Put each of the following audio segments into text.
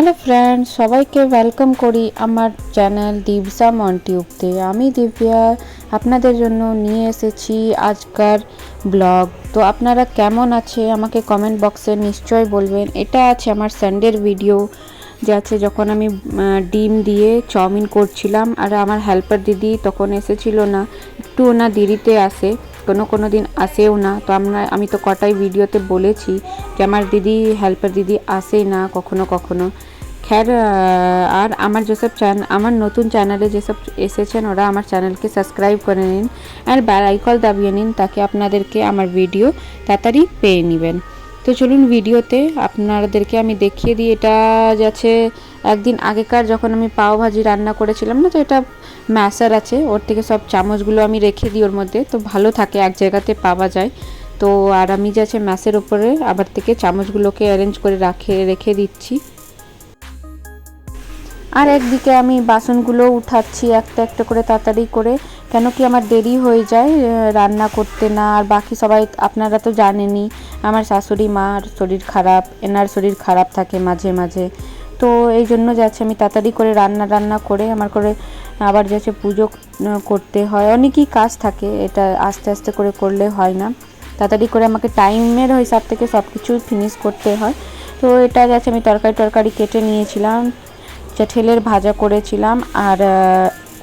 Hello friends, সবাইকে welcome করি আমার চ্যানেল দীপসা মনটিউবতে। আমি দিব্যা আপনাদের জন্য নিয়ে এসেছি আজকার ব্লগ। তো আপনারা কেমন আছে আমাকে কমেন্ট বক্সে নিশ্চয়ই বলবেন। এটা আছে আমার সানডের ভিডিও, যে আছে যখন আমি ডিম দিয়ে চাউমিন করছিলাম, আর আমার হেল্পার দিদি তখন এসেছিল না, একটু না দেরিতে আসে, কোনো দিন আসেও না। তো আমি তো কটাই ভিডিওতে বলেছি যে আমার দিদি হেল্পার দিদি আসেই না কখনো কখনো। খ্যার, আর আমার যেসব আমার নতুন চ্যানেলে যেসব এসেছেন ওরা আমার চ্যানেলকে সাবস্ক্রাইব করে নিন আর বেল আইকন দাবিয়ে নিন, তাকে আপনাদেরকে আমার ভিডিও তাড়াতাড়ি পেয়ে নেবেন। তো চলুন ভিডিওতে আপনাদেরকে আমি দেখিয়ে দিই। এটা যাচ্ছে একদিন আগেকার, যখন আমি পাও ভাজি রান্না করেছিলাম না, তো এটা ম্যাশার আছে, ওর থেকে সব চামচগুলো আমি রেখে দিই ওর মধ্যে, তো ভালো থাকে, এক জায়গাতে পাওয়া যায়। তো আর আমি যাচ্ছে ম্যাশের ওপরে আবার থেকে চামচগুলোকে অ্যারেঞ্জ করে রেখে দিচ্ছি। আর একদিকে আমি বাসনগুলো উঠাচ্ছি একটা একটা করে তাড়াতাড়ি করে, কেন কি আমার দেরি হয়ে যায় রান্না করতে না। আর বাকি সবাই আপনারা তো জানেনই, আমার শাশুড়ি মার শরীর খারাপ, এনার শরীর খারাপ থাকে মাঝে মাঝে। তো এই জন্য যাচ্ছে আমি তাড়াতাড়ি করে রান্না করে আমার করে আবার যাচ্ছে পুজো করতে হয়, অনেকই কাজ থাকে, এটা আস্তে আস্তে করে করলে হয় না, তাড়াতাড়ি করে আমাকে টাইমের হিসাব থেকে সব কিছু ফিনিশ করতে হয়। তো এটা যাচ্ছে আমি তরকারি কেটে নিয়েছিলাম, ঠেলের ভাজা করেছিলাম, আর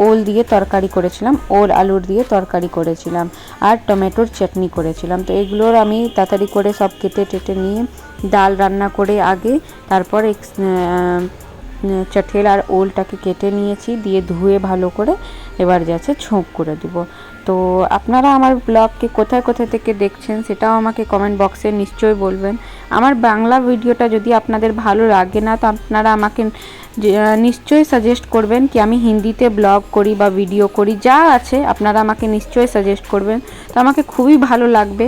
ওল দিয়ে তরকারি করেছিলাম, ওল আলুর দিয়ে তরকারি করেছিলাম, আর টমেটোর চাটনি করেছিলাম। তো এগুলোর আমি তাড়াতাড়ি করে সব কেটে নিয়ে ডাল রান্না করে আগে, তারপর চঠেল আর ওলটাকে কেটে নিয়েছি, দিয়ে ধুয়ে ভালো করে এবার যাচ্ছে ছোঁক করে দেব। তো আপনারা আমার ব্লগকে কোথায় থেকে দেখছেন সেটাও আমাকে কমেন্ট বক্সে নিশ্চয়ই বলবেন। আমার বাংলা ভিডিওটা যদি আপনাদের ভালো লাগে না, তো আপনারা আমাকে নিশ্চয়ই সাজেস্ট করবেন কি আমি হিন্দিতে ব্লগ করি বা ভিডিও করি, যা আছে আপনারা আমাকে নিশ্চয়ই সাজেস্ট করবেন। তো আমাকে খুবই ভালো লাগবে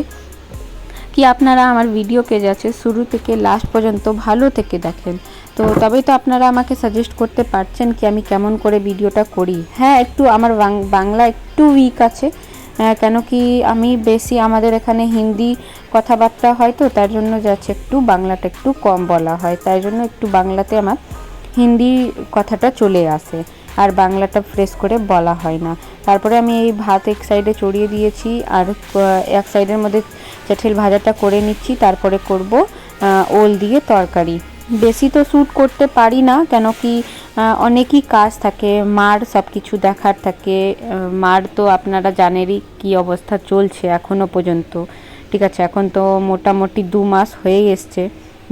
কি আপনারা আমার ভিডিওকে যাচ্ছে শুরু থেকে লাস্ট পর্যন্ত ভালো থেকে দেখেন। তো তবেই তো আপনারা আমাকে সাজেস্ট করতে পারছেন কি আমি কেমন করে ভিডিওটা করি। হ্যাঁ, একটু আমার বাংলা একটু উইক আছে, কেন কি আমি বেশি আমাদের এখানে হিন্দি কথাবার্তা হয়, তো তার জন্য যাচ্ছে একটু বাংলাটা একটু কম বলা হয়, তাই জন্য একটু বাংলাতে আমার হিন্দি কথাটা চলে আসে, আর বাংলাটা ফ্রেশ করে বলা হয় না। তারপরে আমি এই ভাত এক সাইডে চড়িয়ে দিয়েছি, আর এক সাইডের মধ্যে চঠেল ভাজাটা করে নিচ্ছি, তারপরে করব ওল দিয়ে তরকারি। বেশি তো শ্যুট করতে পারি না, কেন কি অনেকই কাজ থাকে, মার সব কিছু দেখার থাকে। মার তো আপনারা জানেনই কি অবস্থা চলছে এখনও পর্যন্ত, ঠিক আছে, এখন তো মোটামুটি 2 মাস হয়ে এসছে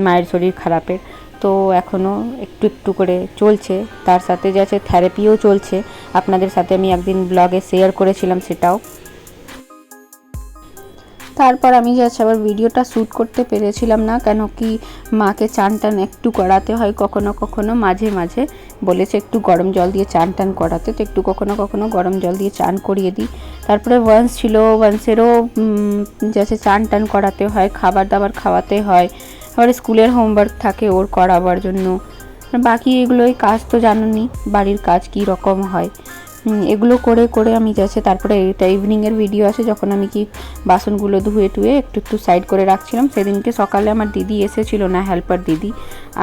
মায়ের শরীর খারাপের। তো এখনও একটু করে চলছে, তার সাথে যাচ্ছে থেরাপিও চলছে, আপনাদের সাথে আমি একদিন ব্লগে শেয়ার করেছিলাম সেটাও। তারপর আমি যাচ্ছে আবার ভিডিওটা শ্যুট করতে পেরেছিলাম না, কেন কি মাকে চান টান একটু করাতে হয় কখনো মাঝে মাঝে, বলেছে একটু গরম জল দিয়ে চান টান করাতে, তো একটু কখনো গরম জল দিয়ে চান করিয়ে দিই। তারপরে ওয়ান্স ছিল, ওয়ান্সেরও যাচ্ছে চান টান করাতে হয়, খাবার দাবার খাওয়াতে হয়, আবার স্কুলের হোমওয়ার্ক থাকে ওর করাবার জন্য। বাকি এগুলোই কাজ তো জানুনি বাড়ির কাজ কী রকম হয়, এগুলো করে আমি যাচ্ছে। তারপরে এটা ইভিনিংয়ের ভিডিও আছে, যখন আমি কি বাসনগুলো ধুয়ে একটু সাইড করে রাখছিলাম। সেদিনকে সকালে আমার দিদি এসেছিল না, হেল্পার দিদি,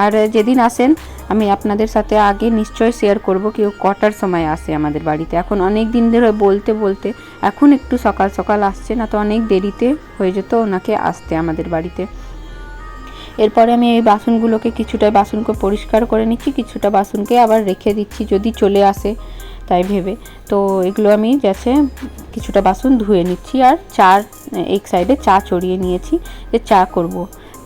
আর যেদিন আসেন আমি আপনাদের সাথে আগে নিশ্চয় শেয়ার করব কি ও কটার সময় আসে আমাদের বাড়িতে। এখন অনেক দিন ধরে বলতে এখন একটু সকাল আসছে, না তো অনেক দেরিতে হয়ে যেত ওনাকে আসতে আমাদের বাড়িতে। এরপরে আমি এই বাসনগুলোকে কিছুটা বাসনকে পরিষ্কার করে নিচ্ছি, কিছুটা বাসনকে আবার রেখে দিচ্ছি যদি চলে আসে তাই ভেবে। তো এগুলো আমি যাচ্ছে কিছুটা বাসন ধুয়ে নিচ্ছি, আর এক সাইডে চা চড়িয়ে নিয়েছি যে চা করব,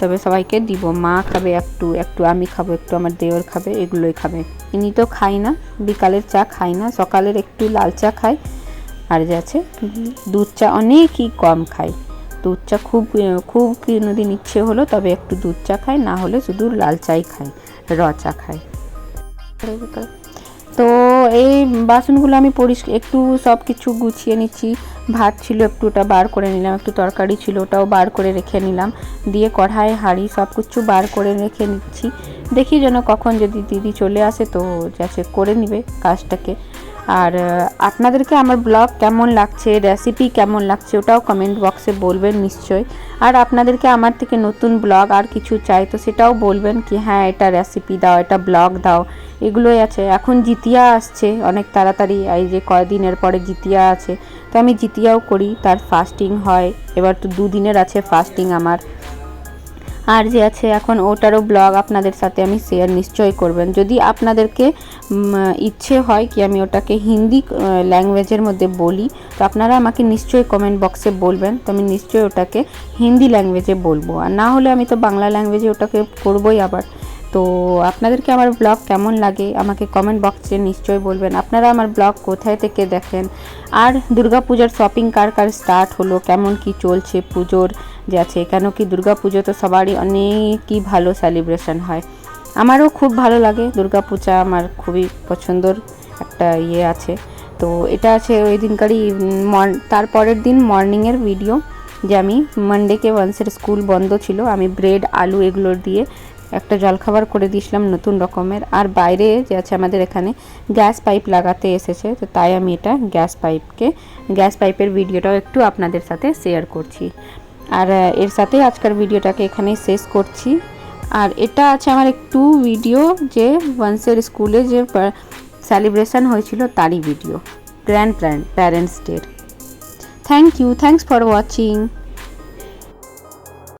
তবে সবাইকে দিব। মা খাবে একটু আমি খাবো, একটু আমার দেওর খাবে, এগুলোই খাবে। ইনি তো খাই না, বিকালের চা খাই না, সকালের একটু লাল চা খাই, আর যাচ্ছে দুধ চা অনেকই কম খাই। দুধ চা খুব কোনোদিন ইচ্ছে হলো তবে একটু দুধ চা খাই, না হলে শুধু লাল চাই খাই, র চা খাই। তো এই বাসনগুলো আমি একটু সব কিছু গুছিয়ে নিচ্ছি। ভাত ছিল একটু, ওটা বার করে নিলাম, একটু তরকারি ছিল ওটাও বার করে রেখে নিলাম, দিয়ে কড়াই হাঁড়ি সব কিছু বার করে রেখে নিচ্ছি। দেখি যেন কখন যদি দিদি চলে আসে তো যাচ্ছে করে নিবে কাজটাকে। আর আপনাদেরকে আমার ব্লগ কেমন লাগছে, রেসিপি কেমন লাগছে ওটাও কমেন্ট বক্সে বলবেন নিশ্চয়ই। আর আপনাদেরকে আমার থেকে নতুন ব্লগ আর কিছু চাই তো সেটাও বলবেন কি হ্যাঁ এটা রেসিপি দাও, এটা ব্লগ দাও, এগুলোই আছে। এখন জিতিয়া আসছে অনেক তাড়াতাড়ি, এই যে কয়দিনের পরে জিতিয়া আছে, তো আমি জিতিয়াও করি, তার ফাস্টিং হয়, এবার তো 2 দিনের আছে ফাস্টিং আমার। আর যে আছে এখন ওটারও ব্লগ আপনাদের সাথে আমি শেয়ার নিশ্চয়ই করবেন। যদি আপনাদেরকে ইচ্ছে হয় কি আমি ওটাকে হিন্দি ল্যাঙ্গুয়েজের মধ্যে বলি তো আপনারা আমাকে নিশ্চয়ই কমেন্ট বক্সে বলবেন, তো আমি নিশ্চয়ই ওটাকে হিন্দি ল্যাঙ্গুয়েজে বলবো। আর না হলে আমি তো বাংলা ল্যাঙ্গুয়েজে ওটাকে করবোই আবার। তো আপনাদেরকে আমার ব্লগ কেমন লাগে আমাকে কমেন্ট বক্সে নিশ্চয়ই বলবেন। আপনারা আমার ব্লগ কোথায় থেকে দেখেন, আর দুর্গাপূজার শপিং কার কার স্টার্ট হলো, কেমন কি চলছে পুজোর যে আছে, কেন কি দুর্গাপুজো তো সবারই অনেকই ভালো সেলিব্রেশন হয়। আমারও খুব ভালো লাগে দুর্গাপূজা, আমার খুবই পছন্দর একটা আছে। তো এটা আছে ওই দিনকারই তারপরের দিন মর্নিংয়ের ভিডিও, যে আমি মানডেকে ওয়ান্সের স্কুল বন্ধ ছিল, আমি ব্রেড আলু এগুলোর দিয়ে একটা জলখাবার করে দিয়েছিলাম নতুন রকমের। আর বাইরে যে আছে আমাদের এখানে গ্যাস পাইপ লাগাতে এসেছে, তো তাই আমি এটা গ্যাস পাইপের ভিডিওটাও একটু আপনাদের সাথে শেয়ার করছি। আর এর সাথে আজকের ভিডিওটাকে এখানেই শেষ করছি। আর এটা আছে আমার একটু ভিডিও যে ওয়ান্সের স্কুলে যে সেলিব্রেশন হয়েছিল তারই ভিডিও, গ্র্যান্ড প্যারেন্টস ডের। Thanks for watching.